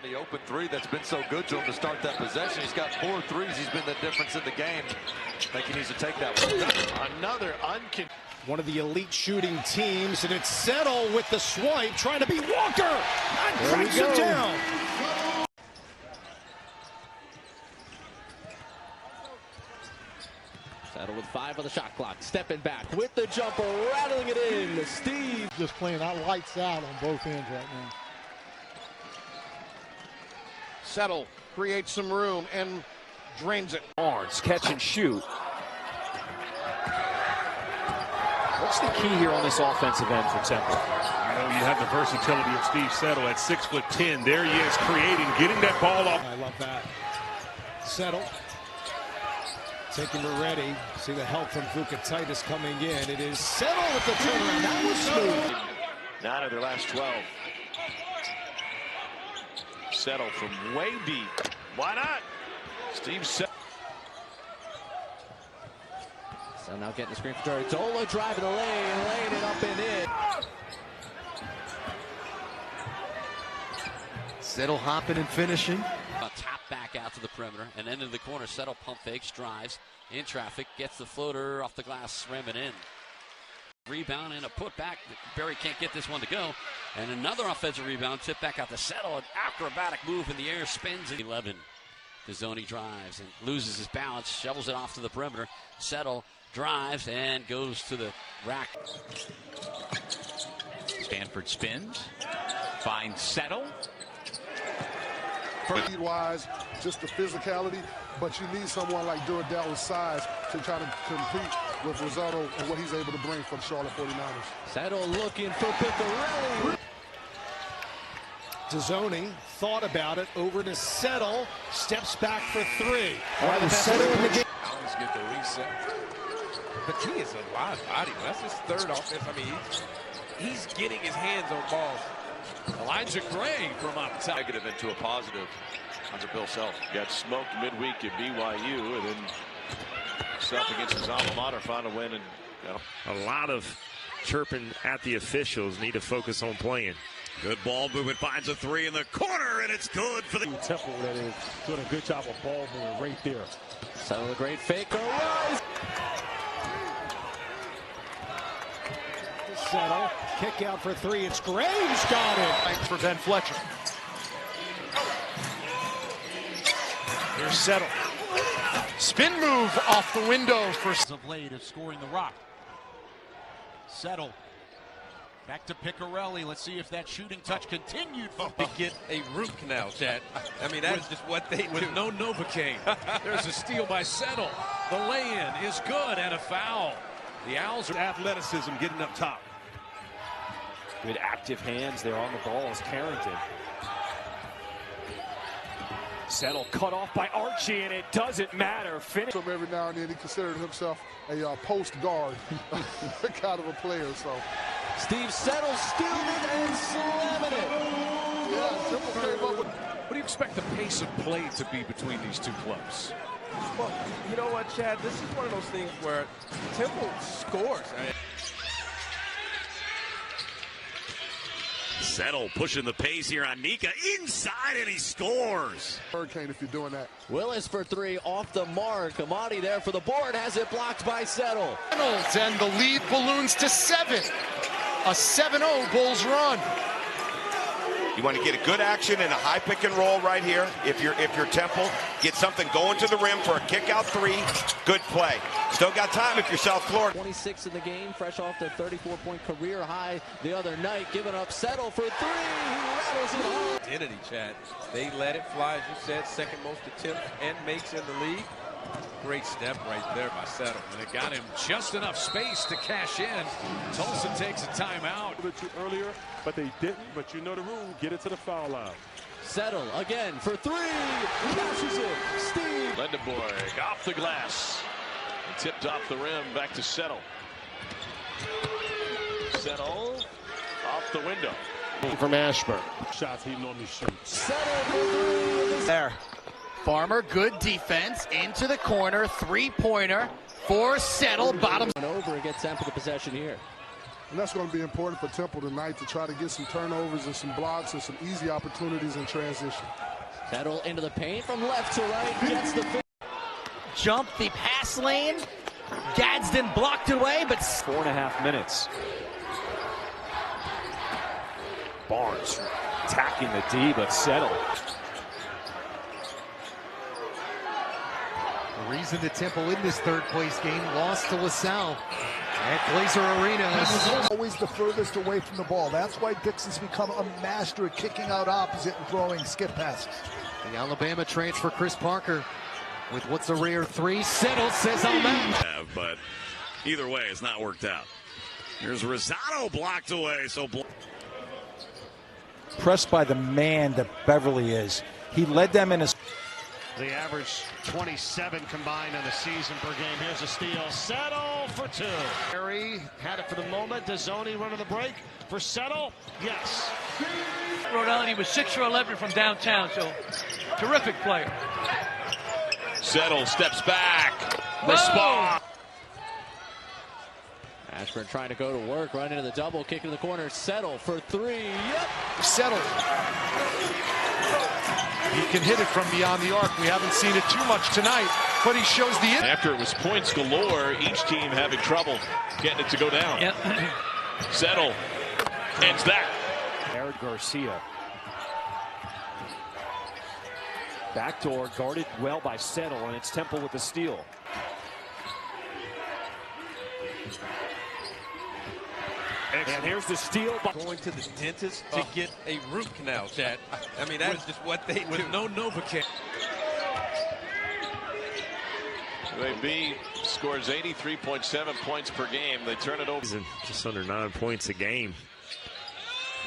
The open three that's been so good to him to start that possession. He's got 4 threes. He's been the difference in the game. I think he needs to take that one. Another one of the elite shooting teams, and it's Settle with the swipe, trying to beat Walker, and cracks it down. Settle with 5 on the shot clock, stepping back with the jumper, rattling it in. Steve just playing out lights out on both ends right now. Settle creates some room and drains it. Barnes, catch and shoot. What's the key here on this offensive end for Temple? You know, you have the versatility of Steve Settle at 6'10". There he is, creating, getting that ball off. I love that. Settle. Taking her ready. See the help from Vukatitis coming in. It is Settle with the turnaround. That was smooth. 9 of their last 12. Settle from way deep. Why not? Steve Settle. So now getting the screen for Terry. Dola driving the lane, laying it up and in. Settle hopping and finishing. Tap back out to the perimeter and into the corner. Settle pump fakes, drives in traffic, gets the floater off the glass, rim it in. Rebound and a putback. Barry can't get this one to go. And another offensive rebound, tip back out to Settle. An acrobatic move in the air, spins it. 11. Pizzoni drives and loses his balance, shovels it off to the perimeter. Settle drives and goes to the rack. Stanford spins, finds Settle. Speed-wise, just the physicality, but you need someone like Durdell with size to try to compete with Risotto and what he's able to bring for the Charlotte 49ers. Settle looking for Piccarelli. Pizzoni thought about it, over to Settle, steps back for 3. Settle in the game. Allen's get the reset. But he is a live body. That's his 3rd offense. I mean, he's getting his hands on balls. Elijah Gray from outside. Negative into a positive. Under Bill Self. Got smoked midweek at BYU, and then Self against his alma mater found a win. And A lot of chirping at the officials. Need to focus on playing. Good ball movement, finds a 3 in the corner, and it's good for the Temple that is doing a good job of ball movement right there. Settle a great fake. Rise. Settle, kick out for 3. It's Graves got it. Thanks for Ben Fletcher. Here's Settle. Spin move off the window for Of late of scoring the rock. Settle. Back to Piccarelli. Let's see if that shooting touch continued. To get a root canal, Chad. I mean, that is just what they do. With no Novocaine. There's a steal by Settle. The lay-in is good and a foul. The Owls are Athleticism getting up top. Good active hands there on the ball as Carrington. Settle cut off by Archie, and it doesn't matter. Finish. Every now and then he considered himself a post guard kind of a player. So Steve Settle stealing it and slamming it. yeah, Temple came up with. What do you expect the pace of play to be between these two clubs? Well, you know what, Chad? This is one of those things where Temple scores. Settle pushing the pace here on Nika inside, and he scores. Hurricane if you're doing that. Willis for 3 off the mark. Amati there for the board, has it blocked by Settle. and the lead balloons to 7. A 7-0 Bulls run. You want to get a good action and a high pick and roll right here. If you're Temple, get something going to the rim for a kick out 3. Good play. Still got time if you're South Florida. 26 in the game, fresh off the 34-point career high the other night, giving up Settle for 3. He rattles it home. Identity, Chad. They let it fly, as you said, 2nd most attempts and makes in the league. Great step right there by Settle. And it got him just enough space to cash in. Tulsa takes a timeout. Earlier, but they didn't. But you know the rule. Get it to the foul line. Settle again for 3. Cashes it. Steve. Lendeborg off the glass. And tipped off the rim back to Settle. Settle off the window. From Ashburn. Shots he normally shoots. Settle for 3. There. Farmer, good defense into the corner. 3-pointer for Settle. Bottom. Over and gets Temple the possession here. And that's going to be important for Temple tonight to try to get some turnovers and some blocks and some easy opportunities in transition. Settle into the paint from left to right. Gets the jump the pass lane. Gadsden blocked away, but 4.5 minutes. Barnes attacking the D, but Settle. The reason that Temple in this third-place game lost to LaSalle at Glazer Arena. Always the furthest away from the ball. That's why Dixon's become a master at kicking out opposite and throwing skip passes. The Alabama transfer, Chris Parker, with what's a rare three. Settle says I'm out. But either way, it's not worked out. Here's Rosado blocked away. So pressed by the man that Beverly is. He led them in a... The average 27 combined on the season per game. Here's a steal. Settle for two. Harry had it for the moment. Dezzoni running the break for Settle. Yes. Rhode Island, he was 6 for 11 from downtown, so terrific player. Settle steps back. Response. Ashburn trying to go to work, run into the double, kick in the corner. Settle for three. Yep. Settle. He can hit it from beyond the arc. We haven't seen it too much tonight, but he shows the... After it was points galore, each team having trouble getting it to go down. Yep. Settle ends that. Jared Garcia. Backdoor guarded well by Settle, and it's Temple with the steal. And here's the steal. Going to the dentist to get a root canal, Chad. I mean, that's just what they do. With no Novocaine. B scores 83.7 points per game. They turn it over. Just under 9 points a game.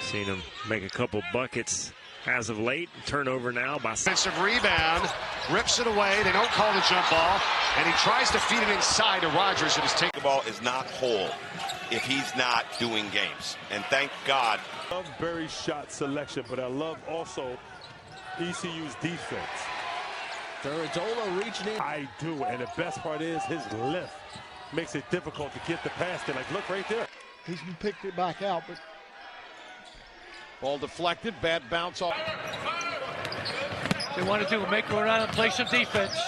Seen him make a couple buckets as of late. Turnover now by... Offensive rebound. Rips it away. They don't call the jump ball. And he tries to feed it inside to Rogers. It is taken. The ball is not whole if he's not doing games. And thank God. I love Barry's shot selection, but I love also ECU's defense. Duradola reaching in. I do, and the best part is his lift makes it difficult to get the pass there. Like, look right there. He's picked it back out, but... Ball deflected, bad bounce off. They want to do make Rhode Island play some defense.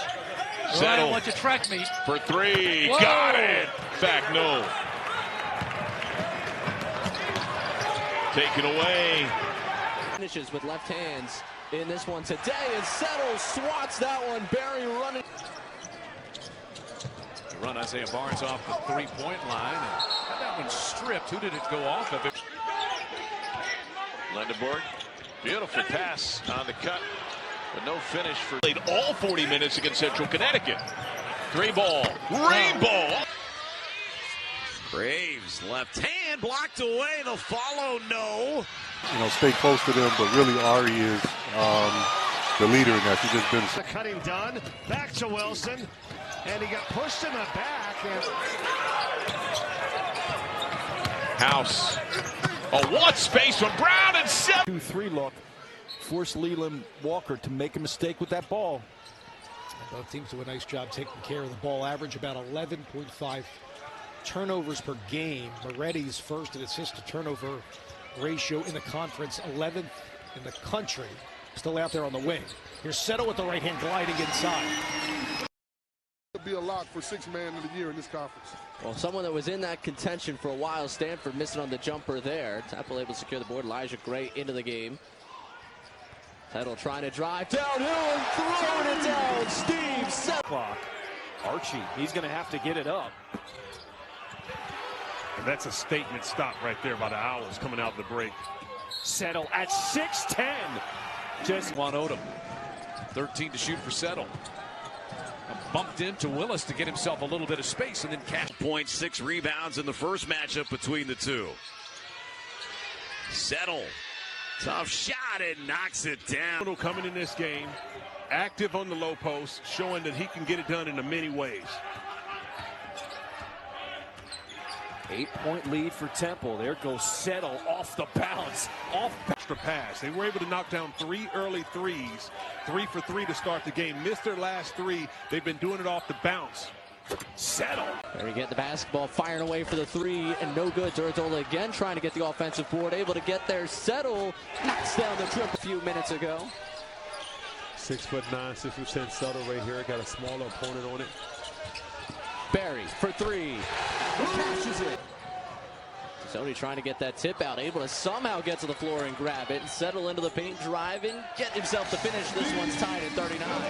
Rhode Island wants to track meet. For three. Whoa. Got it. Back, no. Taken away. Finishes with left hands in this one today, and Settle swats that one. Barry running. The run Isaiah Barnes off the three-point line. And that one stripped. Who did it go off of? Lendenborg, beautiful pass on the cut, but no finish for... Played all 40 minutes against Central Connecticut. Three ball, rainbow. Graves, left hand blocked away. The follow, no. You know, stay close to them, but really Ari is the leader in that. He's just been... The cutting done. Back to Wilson. And he got pushed in the back. And... House. A one space from Brown and 2-3 look. Force Leland Walker to make a mistake with that ball. Both teams do a nice job taking care of the ball. Average about 11.5 turnovers per game. Moretti's first in assist to turnover ratio in the conference, 11th in the country. Still out there on the wing. Here's Settle with the right hand gliding inside. It'll be a lock for sixth man of the year in this conference. Well, someone that was in that contention for a while, Stanford missing on the jumper there. Temple able to secure the board. Elijah Gray into the game. Settle trying to drive downhill and throwing it down. Steve Settle. Archie, he's going to have to get it up. And that's a statement stop right there by the Owls coming out the break. Settle at 6'10". Just Juan Odom. 13 to shoot for Settle. Bumped into Willis to get himself a little bit of space and then catch. 0.6 rebounds in the first matchup between the two. Settle. Tough shot and knocks it down. Coming in this game, active on the low post, showing that he can get it done in many ways. 8-point lead for Temple. There goes Settle off the bounce. Extra pass. They were able to knock down 3 early threes. 3 for 3 to start the game. Missed their last 3. They've been doing it off the bounce. Settle. There you get the basketball, firing away for the three, and no good. Durdola again trying to get the offensive board, able to get there. Settle knocks down the trip a few minutes ago. 6'9", 6% Settle right here. Got a smaller opponent on it. Barry for three. He catches it. Sony trying to get that tip out, able to somehow get to the floor and grab it and settle into the paint, driving, get himself to finish. This one's tied at 39.